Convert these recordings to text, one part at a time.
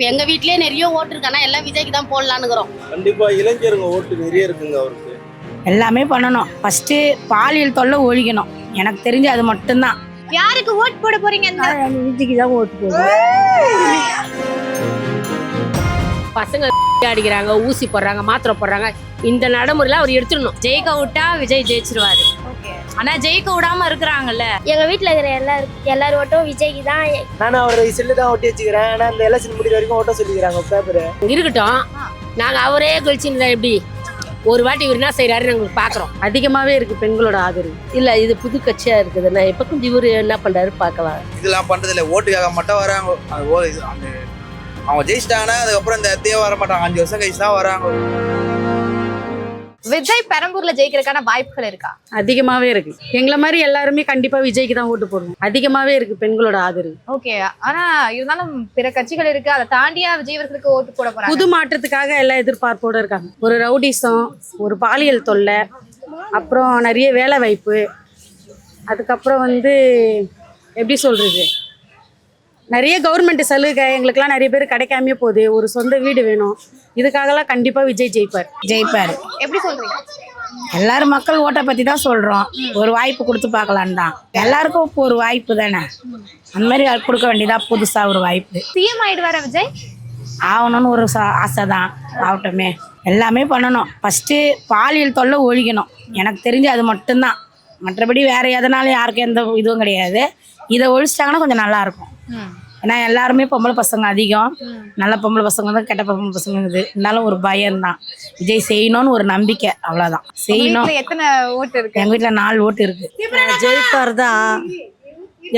எங்க வீட்லயே நிறைய ஓட்டு இருக்கானா எல்லாம் விஜய்க்கு தான் போடலான்னுக்கிறோம். கண்டிப்பா இளைஞருங்க ஓட்டு நிறைய இருக்குங்க அவருக்கு. எல்லாமே பண்ணணும். ஃபர்ஸ்ட் பாலியல் தொல்லை ஒழிக்கணும். எனக்கு தெரிஞ்சு அது மட்டும்தான். யாருக்கு ஓட் போட போறீங்க? விஜய்க்கு தான் ஓட்டு போடுறோம். பசங்க அடிக்கிறாங்க, ஊசி போடுறாங்க, மாத்திரை போடுறாங்க. இந்த நடைமுறையில அவர் எடுத்துடணும். ஜெயிக்க விட்டா விஜய் ஜெயிச்சிருவாரு. ஆனா ஜெயிக்க விடாம இருக்கிறாங்க. எங்க வீட்டுல இருக்கிற எல்லாரும் ஓட்டும் விஜய்க்கு தான். நானும் அவரை செல்லு தான் ஒட்டி வச்சுக்கிறேன். ஆனா அந்த எலெக்ஷன் முடிகிற வரைக்கும் ஓட்ட சொல்லிக்கிறாங்க பேப்பரு. இருக்கட்டும், நாங்க அவரே கழிச்சுன்னு எப்படி ஒரு வாட்டி இவர் என்ன செய்யறாருன்னு எங்களுக்கு பாக்குறோம். அதிகமாவே இருக்கு பெண்களோட ஆதரவு. இல்ல இது புது கட்சியா இருக்குது. நான் எப்ப கொஞ்சம் இவரு என்ன பண்றாரு பாக்கலாம். இதெல்லாம் பண்றது இல்ல, ஓட்டுக்காக மட்டும் வராங்க. அவங்க ஜெயிச்சிட்டாங்கன்னா அதுக்கப்புறம் இந்த இடத்தையே வர மாட்டாங்க. 5 வருஷம் கழிச்சு தான் வராங்க. விஜய் பெரம்பூர்ல ஜெயிக்கிறதுக்கான வாய்ப்புகள் இருக்கா? அதிகமாவே இருக்கு. எங்களை மாதிரி எல்லாருமே கண்டிப்பா விஜய்க்கு தான் ஓட்டு போடுவோம். அதிகமாவே இருக்கு பெண்களோட ஆதரவு. ஓகே, ஆனா இருந்தாலும் பிற கட்சிகள் இருக்கு, அதை தாண்டியா விஜய் அவர்களுக்கு ஓட்டு போட போறாங்க. புது மாற்றத்துக்காக எல்லாம் எதிர்பார்ப்போட இருக்காங்க. ஒரு ரவுடிசம், ஒரு பாலியல் தொல்லை, அப்புறம் நிறைய வேலை வாய்ப்பு, அதுக்கப்புறம் எப்படி சொல்றது, நிறைய கவர்மெண்ட் சலுகை எங்களுக்கெல்லாம் நிறைய பேர் கிடைக்காமே போகுது. ஒரு சொந்த வீடு வேணும். இதுக்காகலாம் கண்டிப்பா விஜய் ஜெயிப்பார். எப்படி சொல்றீங்க? எல்லாரும் மக்கள் ஓட்டை பத்தி தான் சொல்றோம். ஒரு வாய்ப்பு கொடுத்து பார்க்கலான்னு தான். எல்லாருக்கும் இப்போ ஒரு வாய்ப்பு தானே, அந்த மாதிரி கொடுக்க வேண்டியதா. புதுசா ஒரு வாய்ப்பு. சிஎம் ஆயிடுவாரா விஜய்? ஆகணும்னு ஒரு ஆசை தான். ஆகட்டுமே. எல்லாமே பண்ணணும். ஃபர்ஸ்ட் பாலியல் தொல்லை ஒழிக்கணும். எனக்கு தெரிஞ்சு அது மட்டும்தான். மற்றபடி வேற எதனாலும் யாருக்கும் எந்த இதுவும் கிடையாது. இதை ஒழிச்சிட்டாங்கன்னா கொஞ்சம் நல்லா இருக்கும். ஏன்னா எல்லாருமே பொம்பளை பசங்க அதிகம். நல்ல பொம்பளை பசங்க தான், கெட்ட பொம்பளை பசங்க இருக்குது. இருந்தாலும் ஒரு பயம்தான். விஜய் செய்யணும்னு ஒரு நம்பிக்கை, அவ்வளோதான். செய்யணும். எத்தனை ஓட்டு இருக்கு? எங்கள் வீட்டில் 4 ஓட்டு இருக்கு. ஜெயிப்பார் தான்.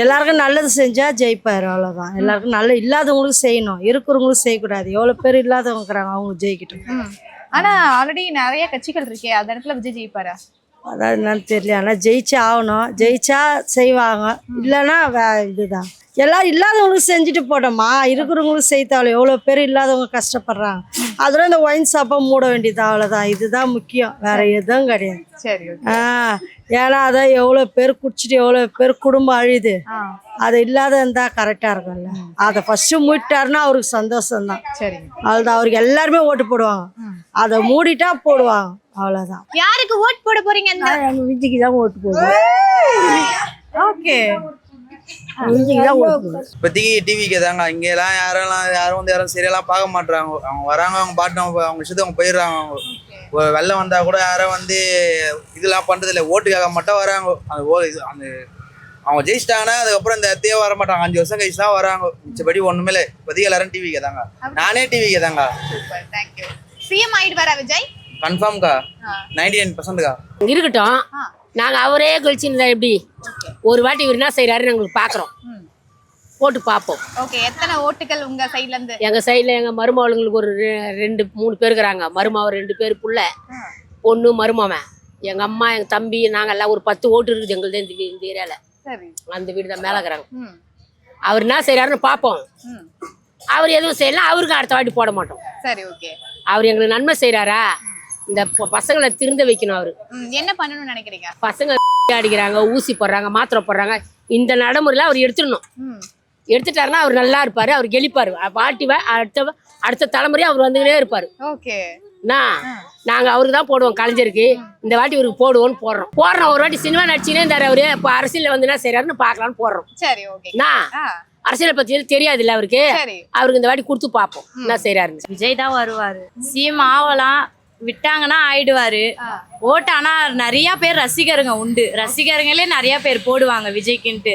எல்லாருக்கும் நல்லது செஞ்சா ஜெயிப்பார், அவ்வளோதான். எல்லாருக்கும் நல்ல இல்லாதவங்களுக்கு செய்யணும், இருக்கிறவங்களுக்கு செய்யக்கூடாது. எவ்வளோ பேர் இல்லாதவங்க இருக்கிறாங்க, அவங்க ஜெயிக்கட்டும். ஆனா ஆல்ரெடி நிறைய கட்சிகள் இருக்கே, அந்த இடத்துல விஜய் ஜெயிப்பாரா? அதாவது என்னன்னு தெரியல. ஆனால் ஜெயிச்சு ஆகணும். ஜெயிச்சா செய்வாங்க, இல்லைன்னா இதுதான். எல்லாம் இல்லாதவங்களுக்கு செஞ்சுட்டு போட்டோமா, இருக்கிறவங்களுக்கு செய்தாலும் எவ்வளோ பேர் இல்லாதவங்க கஷ்டப்படுறாங்க. அதோட இந்த ஒயின் ஷாப்பை மூட வேண்டியது, அவ்வளோதான். இதுதான் முக்கியம், வேற எதுவும் கிடையாது. சரி. ஏன்னா அதான் எவ்வளோ பேர் குடிச்சிட்டு எவ்வளோ பேர் குடும்பம் அழியுது. அது இல்லாத இருந்தா கரெக்டாக இருக்கும்ல. அதை ஃபர்ஸ்ட் மூடிட்டாருன்னா அவருக்கு சந்தோஷம்தான். சரி, அவ்வளோதான். அவருக்கு எல்லாருமே ஓட்டு போடுவாங்க. அதை மூடிட்டா போடுவாங்க, அவ்வளோதான். யாருக்கு ஓட் போட போறீங்க? எங்கள் விஜய்க்கு தான் ஓட்டு போடுவோம். ஓகே, இப்போதைக்கு டிவிக்கு தாங்க. இங்கெல்லாம் யாரும் சரியெல்லாம் பார்க்க மாட்டாங்க. அவங்க வராங்க, அவங்க பாட்டு அவங்க விஷயத்தை அவங்க போயிடுறாங்க. அவங்க வெள்ளம் வந்தா கூட யாரும் இதெல்லாம் பண்றது இல்லை, ஓட்டுக்காக மட்டும் வராங்க. அந்த அவங்க ஜெயிச்சிட்டாங்கன்னா அதுக்கப்புறம் இந்த இடத்தையே வர மாட்டாங்க. 5 வருஷம் கழிச்சு தான் வராங்க. மிச்சபடி ஒண்ணுமே இல்லை. இப்போதைக்கு எல்லாரும் டிவிக்கு தாங்க. நானே டிவிக்கு தாங்க. சிஎம் ஆயிடுவாரா விஜய்? கன்ஃபார்ம்க்கா, 99%க்கா. இருக்கட்டும், நாங்க அவரே கழிச்சுன்னு எப்படி ஒரு வாட்டி இவர் என்ன செய்யறாருன்னு எங்களுக்கு பாக்குறோம். போட்டு பார்ப்போம். ஓகே, எத்தனை ஓட்டுகள் உங்க சைடுல இருந்து? எங்க சைடுல எங்க மருமகளுங்களுக்கு ஒரு 2-3 பேர் இருக்கிறாங்க. மருமாவை 2 பேர், புள்ள பொண்ணு, மருமாவன், எங்க அம்மா, எங்க தம்பி, நாங்க எல்லாம் ஒரு 10 ஓட்டு இருக்குது எங்களுக்கு இந்த ஏரியால. அந்த வீடு தான் மேல இருக்கிறாங்க. அவர் என்ன செய்யறாருன்னு பார்ப்போம். அவர் எதுவும் செய்யலாம், அவருக்கு அடுத்த வாட்டி போட மாட்டோம். சரி, ஓகே. அவர் எங்களுக்கு நன்மை செய்யறாரா, இந்த பசங்களை திருந்த வைக்கணும். அவரு என்ன பண்ணணும்னு நினைக்கிறீங்க? பசங்க அடிக்கிறாங்க, ஊசி போடுறாங்க, மாத்திரை போடுறாங்க. இந்த நடைமுறையில அவர் எடுத்துடணும். எடுத்துட்டாருன்னா அவர் நல்லா இருப்பாரு, அவர் கெளிப்பாரு. பாட்டி அடுத்த தலைமுறையா அவர் வந்துக்கிட்டே இருப்பாரு. ஓகே, நாங்க அவருக்கு தான் போடுவோம். கலைஞருக்கு இந்த வாட்டி இவருக்கு போடுவோம்னு போடுறோம். ஒரு வாட்டி சினிமா நடிச்சுனே இருந்தாரு அவரு. இப்போ அரசியல் வந்து என்ன செய்யறாருன்னு பாக்கலாம்னு போடுறோம். சரி, ஓகே. அரசியலை பத்தி தெரியாது இல்ல அவருக்கு. அவருக்கு இந்த வாட்டி கொடுத்து பார்ப்போம் என்ன செய்யறாருன்னு. விஜய் தான் வருவாரு. சிஎம் ஆகலாம், விட்டாங்கன்னா ஆயிடுவாரு. ஓட்டு ஆனா நிறைய பேர் ரசிகருங்க உண்டு. ரசிகருங்களே நிறைய பேர் போடுவாங்க விஜய்க்குன்ட்டு.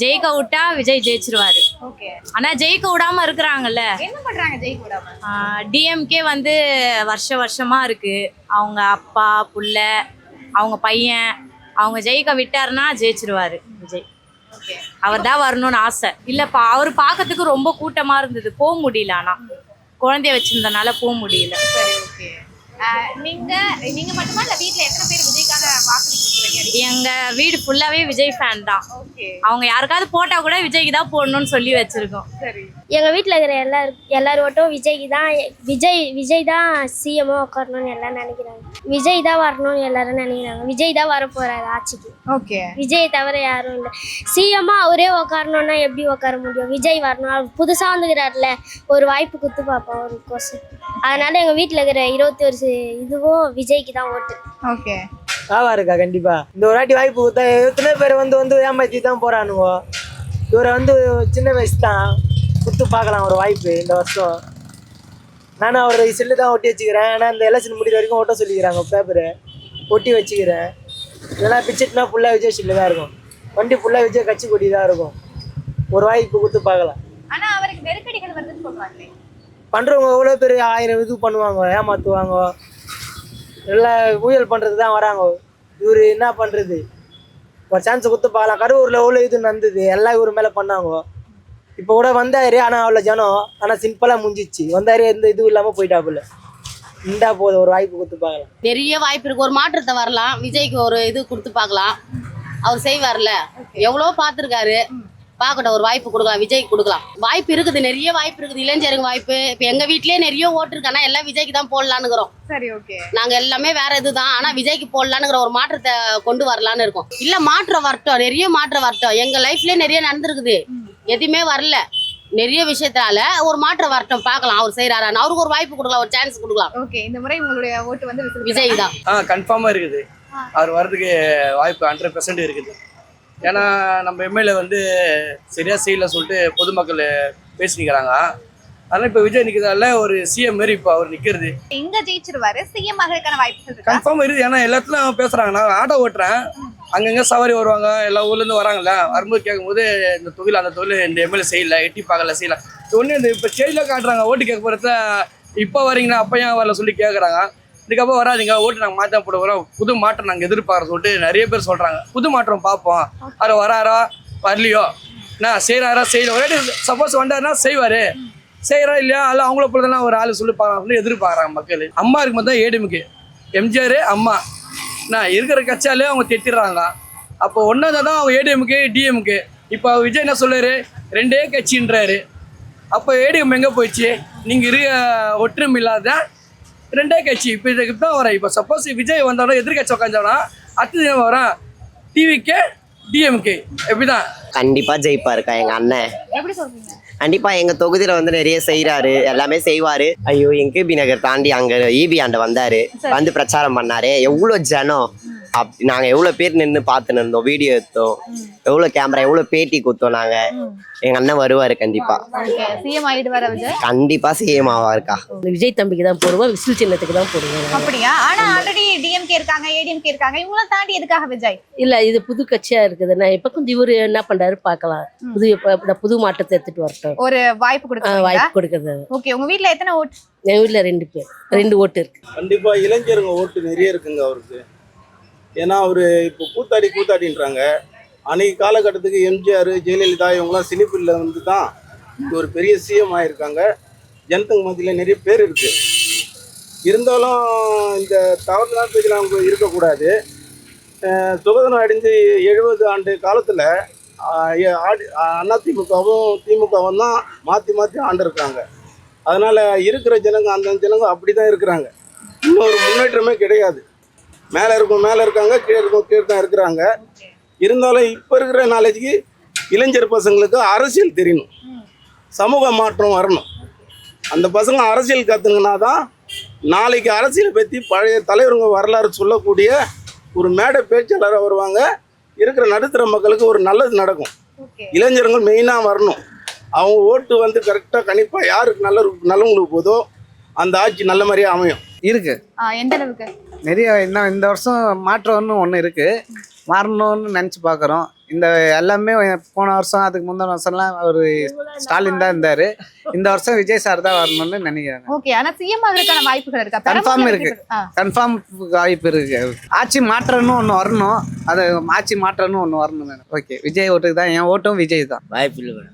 ஜெயிக்க விட்டா விஜய் ஜெயிச்சிருவாரு. ஆனா ஜெயிக்க விடாம இருக்கிறாங்கல்ல. என்ன பண்றாங்க ஜெயிக்க விடாம? டிஎம்கே வருஷமா இருக்கு. அவங்க அப்பா, புள்ள, அவங்க பையன், அவங்க ஜெயிக்க விட்டாருன்னா ஜெயிச்சிருவாரு விஜய். அவர் தான் வரணும்னு ஆசை. இல்லப்பா, அவர் பார்க்கறதுக்கு ரொம்ப கூட்டமா இருந்தது, போக முடியல. ஆனா குழந்தைய வச்சிருந்தனால போக முடியல. சரி, ஓகே. நீங்க நீங்க மட்டுமா இல்ல வீட்ல எத்தனை பேர் விஜய்க்காக வாக்களிக்கிறீங்க? எங்க வீடு ஃபுல்லாவே விஜய் ஃபேன் தான். ஓகே. அவங்க யாருக்காவது போட்டா கூட விஜய்க்கு தான் போடணும்னு சொல்லி வச்சிருக்கோம். சரி. எங்கள் வீட்டில் இருக்கிற எல்லார் ஓட்டும் விஜய்க்கு தான். விஜய் தான் சிஎம்மாக உட்காரணும்னு எல்லாம் நினைக்கிறாங்க. விஜய் தான் வரணும்னு எல்லாரும் நினைக்கிறாங்க. விஜய் தான் வரப்போறாரு ஆட்சிக்கு. ஓகே. விஜய் தவிர யாரும் இல்லை. சிஎம்மாக அவரே உட்காரணுன்னா எப்படி உட்கார முடியும்? விஜய் வரணும். அவர் புதுசாக வந்துக்கிறாருல, ஒரு வாய்ப்பு கொடுத்து பார்ப்போம் ஒரு கோர்ஸ். அதனால எங்கள் வீட்டில் இருக்கிற 21 இதுவும் விஜய்க்கு தான் ஓட்டு. ஓகே. ஆவா இருக்கா கண்டிப்பா. இந்த ஒரு வாட்டி வாய்ப்பு கொடுத்தா எத்தனை பேர் வந்து ஏமாற்றி தான் போறானுங்க. இவரை சின்ன வயசு தான் கொடுத்து பார்க்கலாம் ஒரு வாய்ப்பு இந்த வருஷம். நானும் அவரோட செல்லு தான் ஒட்டி வச்சுக்கிறேன். ஆனால் இந்த எலெக்ஷன் முடிகிற வரைக்கும் ஓட்ட சொல்லிக்கிறாங்க பேப்பரு, ஒட்டி வச்சுக்கிறேன். இல்லைனா பிச்சுட்டுனா ஃபுல்லாக விஜய் செல்லு தான் இருக்கும். வண்டி ஃபுல்லாக விஜய் கட்சி கொடி தான் இருக்கும். ஒரு வாய்ப்பு கொடுத்து பார்க்கலாம். ஆனா அவருக்கு நெருக்கடிகள் வருதுன்னு சொல்றாங்களே. பண்ணுறவங்க எவ்வளோ பேர் 1000 இது பண்ணுவாங்க, ஏமாற்றுவாங்க, எல்லாம் ஊழல் பண்ணுறது தான் வராங்க. இவர் என்ன பண்ணுறது? ஒரு சான்ஸ் கொடுத்து பார்க்கலாம். கரூரில் எவ்வளோ இது நடந்தது, எல்லாம் இவர் மேலே பண்ணாங்க. இப்போ கூட வந்தாரு, ஆனால் அவ்வளோ ஜனம், ஆனால் சிம்பிளாக முடிஞ்சிச்சு. வந்தாரு, எந்த இதுவும் இல்லாமல் போயிட்டாப்புல. இந்தா போதும், ஒரு வாய்ப்பு கொடுத்து பார்க்கலாம். நிறைய வாய்ப்பு இருக்கு, ஒரு மாற்றத்தை வரலாம். விஜய்க்கு ஒரு இது கொடுத்து பார்க்கலாம். அவர் செய்வார்ல, எவ்வளோ பார்த்துருக்காரு, பார்க்கட்டும். ஒரு வாய்ப்பு கொடுக்கலாம், விஜய்க்கு கொடுக்கலாம். வாய்ப்பு இருக்குது, நிறைய வாய்ப்பு இருக்குது. இளைஞருக்கு வாய்ப்பு. இப்போ எங்கள் வீட்லேயே நிறைய ஓட்டு இருக்கு, ஆனால் எல்லாம் விஜய்க்கு தான் போடலான்னுக்கிறோம். சரி. ஓகே. நாங்கள் எல்லாமே வேற இதுதான், ஆனால் விஜய்க்கு போடலான்னுங்கிற ஒரு மாற்றத்தை கொண்டு வரலான்னு இருக்கோம். இல்லை மாற்றம் வரட்டும், நிறைய மாற்றம் வரட்டும். எங்கள் லைஃப்லேயே நிறைய நடந்திருக்குது, எதுவுமே வரல. நிறைய விஷயத்தால ஒரு மாற்றம் வரட்டும், பார்க்கலாம். அவர் செய்யறாரு, அவருக்கு ஒரு வாய்ப்பு கொடுக்கலாம், ஒரு சான்ஸ் கொடுக்கலாம். ஓகே. இந்த முறை உங்களுடைய ஓட்டு வந்து விஜய் தான். கன்ஃபார்மாக இருக்குது. அவர் வர்றதுக்கு வாய்ப்பு 100% இருக்குது. ஏன்னா நம்ம எம்எல்ஏ சரியாக செய்யல சொல்லிட்டு பொதுமக்கள் பேசிக்கிறாங்க. அதனால் இப்போ விஜய் நிற்கிறதால ஒரு சிஎம் மாரி இப்போ அவர் நிற்கிறது. எங்க ஜெயிச்சிருவாரு, சிஎம் ஆகிறதுக்கான வாய்ப்புகள் இருக்கா? கன்ஃபார்மாக இருக்குது. ஏன்னா எல்லாத்துலையும் பேசுகிறாங்க. நான் ஆட்டோ ஓட்டுறேன், அங்கங்கே சவாரி வருவாங்க, எல்லா ஊர்லேருந்து வராங்கல்ல. வரும்போது கேட்கும்போது இந்த தொழில் அந்த தொழில் இந்த எம்எல்ஏ செய்யல, எட்டி பார்க்கல, செய்யல. ஒன்று இந்த இப்போ ஸ்டேஜில் காட்டுறாங்க. ஓட்டு கேட்க போகிறத இப்போ வரீங்கன்னா அப்போ ஏன் வரல சொல்லி கேட்குறாங்க. இதுக்கப்புறம் வராதிங்க, ஓட்டு நாங்கள் மாற்ற போட வரோம், புது மாற்றம் நாங்கள் எதிர்பார்க்க சொல்லிட்டு நிறைய பேர் சொல்கிறாங்க. புது மாற்றம் பார்ப்போம், அவர் வராரா வரலையோ, நான் செய்கிறாரா செய்யல, ஒரே சப்போஸ் வந்தாருன்னா செய்வார், செய்கிறா இல்லையா, அல்ல அவங்கள போலதானே ஒரு ஆள் சொல்லி பார்க்கணும் எதிர்பார்க்குறாங்க மக்கள். அம்மா இருக்கும்போது தான் ஏடிஎம்கே, எம்ஜிஆர் அம்மா நான் இருக்கிற கட்சியாலே அவங்க திட்டிடுறாங்க. அப்போ ஒன்றா தான் அவங்க ஏடிஎம்கே டிஎம்கே. இப்போ விஜய் என்ன சொல்லுறாரு, 2 கட்சின்றாரு. அப்போ ஏடிஎம் எங்கே போயிடுச்சு? நீங்கள் ஒற்றுமை இல்லாத 2 கட்சி. இப்போ இதுக்கு தான் வரேன். இப்போ சப்போஸ் விஜய் வந்தாலும் எதிர்கட்சி உட்காந்தாலும் அடுத்தது வரேன் டிவிக்கே டிஎம்கே. எப்படிதான் கண்டிப்பாக ஜெயிப்பாருக்கா எங்கள் அண்ணன். எப்படி சொல்றீங்க? கண்டிப்பாக எங்கள் தொகுதியில் நிறைய செய்கிறாரு, எல்லாமே செய்வார். ஐயோ எங்கேபி நகர் தாண்டி அங்கே ஈபி ஆண்ட வந்தார், வந்து பிரச்சாரம் பண்ணார். எவ்வளோ ஜனம், நாங்கள் எவ்வளோ பேர் நின்று பார்த்துன்னு இருந்தோம், வீடியோ எடுத்தோம், எவ்வளோ கேமரா, எவ்வளோ பேட்டி கொடுத்தோம். நாங்கள் எங்கள் அண்ணன் வருவார் கண்டிப்பாக. சிஎம் ஆயிடுவாரா விஜய்? கண்டிப்பாக சிஎம் ஆவாருக்கா. விஜய் தம்பிக்கு தான் போடுவோம், விசில் சின்னத்துக்கு தான் போடுவோம். அப்படியா? ஆனா ஆல்ரெடி டிஎம்கே இருக்காங்க, ஏடிஎம்கே இருக்காங்க, இவங்களாம் தாண்டி எதுக்காக விஜய்? இல்லை, இது புது கட்சியாக இருக்குது. நான் இப்போ கொஞ்சம் இவர் என்ன பண்ணுறாரு பார்க்கலாம். புது மாற்றத்தை எடுத்துகிட்டு வரட்டும், ஒரு வாய்ப்பு கொடுக்க வாய்ப்பு கொடுக்குறது. ஓகே. உங்க வீட்ல எத்தனை ஓட்டு? எங்கள் வீட்டில் 2 பேர், 2 ஓட்டு இருக்கு. கண்டிப்பாக இளைஞருங்க ஓட்டு நிறைய இருக்குங்க அவருக்கு. ஏன்னா அவர் இப்போ கூத்தாடின்றாங்க. அன்னைக்கு காலகட்டத்துக்கு எம்ஜிஆர் ஜெயலலிதா இவங்களாம் சினிப்பில் தான் ஒரு பெரிய சிஎம் ஆகியிருக்காங்க. ஜனத்துக்கு மத்தியில் நிறைய பேர் இருக்குது. இருந்தாலும் இந்த தவறுதலான பேஜில் அவங்க இருக்கக்கூடாது. சுதந்திரம் அடைஞ்சு 70 ஆண்டு காலத்தில் அதிமுகவும் திமுகவும் தான் மாற்றி ஆண்டிருக்காங்க. அதனால் இருக்கிற ஜனங்க அந்த ஜனங்க அப்படி தான் இருக்கிறாங்க. இன்னொரு முன்னேற்றமே கிடையாது. மேலே இருக்காங்க, கீழே தான் இருக்கிறாங்க. இருந்தாலும் இப்போ இருக்கிற நாலேஜுக்கு இளைஞர் பசங்களுக்கு அரசியல் தெரியணும், சமூக மாற்றம் வரணும். அந்த பசங்க அரசியல் கற்றுங்கன்னா தான் நாளைக்கு அரசியலை பற்றி பழைய தலைவருங்க வரலாறு சொல்லக்கூடிய ஒரு மேடை பேச்சாளராக வருவாங்க. இருக்கிற நடுத்தர மக்களுக்கு ஒரு நல்லது நடக்கும். இளைஞர்கள் மெயினாக வரணும். அவங்க ஓட்டு கரெக்டாக கணிப்பாக யாருக்கு நல்லவங்களுக்கு போதோ அந்த ஆட்சி நல்ல மாதிரியே அமையும். இருக்கு. எந்த அளவுக்கு? நிறைய இன்னும் இந்த வருஷம் மாற்றம்னு ஒன்று இருக்கு, மாறணும்னு நினச்சி பார்க்குறோம். இந்த எல்லாமே போன வருஷம் அதுக்கு முந்தின வருஷம்லாம் ஒரு ஸ்டாலின் தான் இருந்தார். இந்த வருஷம் விஜய் சார் தான் வரணும்னு நினைக்கிறாங்க. ஓகே. ஆனா சிஎம் ஆகிறதுக்கான வாய்ப்புகள் இருக்கா? கன்ஃபார்ம் இருக்கு, கன்ஃபார்ம் வாய்ப்பு இருக்கு. ஆட்சி மாற்றம்னு ஒன்று வரணும், அது ஆட்சி மாற்றம்னு ஒன்று வரணும். ஓகே, விஜய் ஓட்டுக்கு தான் என் ஓட்டும், விஜய் தான். வாய்ப்பு இல்லை.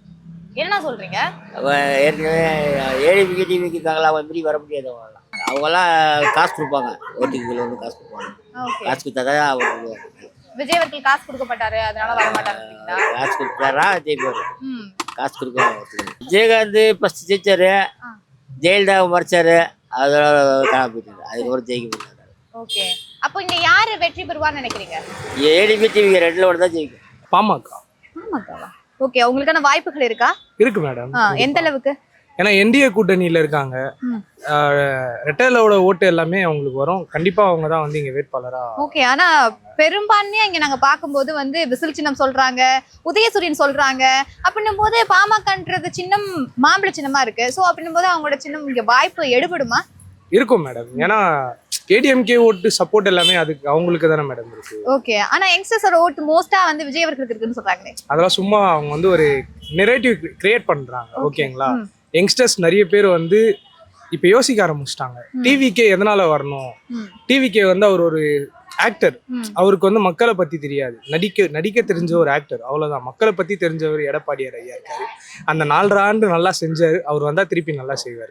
என்ன சொல்றீங்க? ஏற்கனவே ஏடிஎம்கே டிவிக்கு தாங்களா வர முடியாது. அவங்கெல்லாம் காசு கொடுப்பாங்க, ஓட்டுக்கு வந்து காசு கொடுப்பாங்க. ஓகே. காசு கொடுத்தாதான் அவருக்கு விஜய் அவர்கள் காசு கொடுக்க மாட்டாரு, அதனால வர மாட்டாருங்களா? காசு கொடுத்தாரா ஜெயிப்பாரு. ம். காசு கொடுக்க விஜயகாந்த் ஃபர்ஸ்ட் ஜெயிச்சாரு, ஜெயலலிதா மறைச்சாரு, அதோட காணாம போயிட்டாரு. அதுக்கப்புறம் ஜெயிக்க போயிட்டாரு. ஓகே. அப்போ இங்க யாரு வெற்றி பெறுவார்னு நினைக்கிறீங்க? ஏடிபி டிவி ரெண்டுல ஒன்று தான் ஜெயிக்கும். பாமக ஆமாக்கா. ஓகே, உங்களுக்கான வாய்ப்புகள் இருக்கா? இருக்கு மேடம். எந்த அளவுக்கு? ஏன்னா என்டிஏ கூட்டணியில இருக்காங்க. ம். ரெட்டலோட ஓட்டு எல்லாமே அவங்களுக்கு வரும். கண்டிப்பா அவங்க தான் வந்து இங்க வேட்பாளரா. ஓகே, ஆனா பெரும்பான்மையா இங்க நாங்க பார்க்கும்போது வந்து விசில் சின்னம் சொல்றாங்க, உதயசூரியன் சொல்றாங்க. அப்படின்னும் போது பாமகன்றது சின்னம் மாம்பழ சின்னமா இருக்கு. சோ அப்படின்னும் போது அவங்களோட சின்னம் இங்க வாய்ப்பு எடுபடுமா? இருக்கும் மேடம். ஏன்னா ஏடிஎம்கே ஓட்டு சப்போர்ட் எல்லாமே அதுக்கு அவங்களுக்கு தானே மேடம் இருக்கு. ஓகே, ஆனா யங்ஸ்டர்ஸோட ஓட்டு மோஸ்டா வந்து விஜய் அவர்களுக்கு இருக்குன்னு சொல்றாங்களே. அதெல்லாம் சும்மா அவங்க வந்து ஒரு நெரேட்டிவ் கிரியேட் பண்றாங்க. ஓகேங்களா? யங்ஸ்டர்ஸ் நிறைய பேர் வந்து இப்போ யோசிக்க ஆரம்பிச்சிட்டாங்க. டிவிகே எதனால வரணும்? டிவிகே வந்து அவர் ஒரு ஆக்டர். அவருக்கு வந்து மக்களை பத்தி தெரியாது. நடிக்க தெரிஞ்ச ஒரு ஆக்டர், அவ்வளவுதான். மக்களை பத்தி தெரிஞ்சவர் எடப்பாடியார் ஐயா இருக்காரு. அந்த 4 ஆண்டு நல்லா செஞ்சாரு. அவர் வந்தா திருப்பி நல்லா செய்வார்.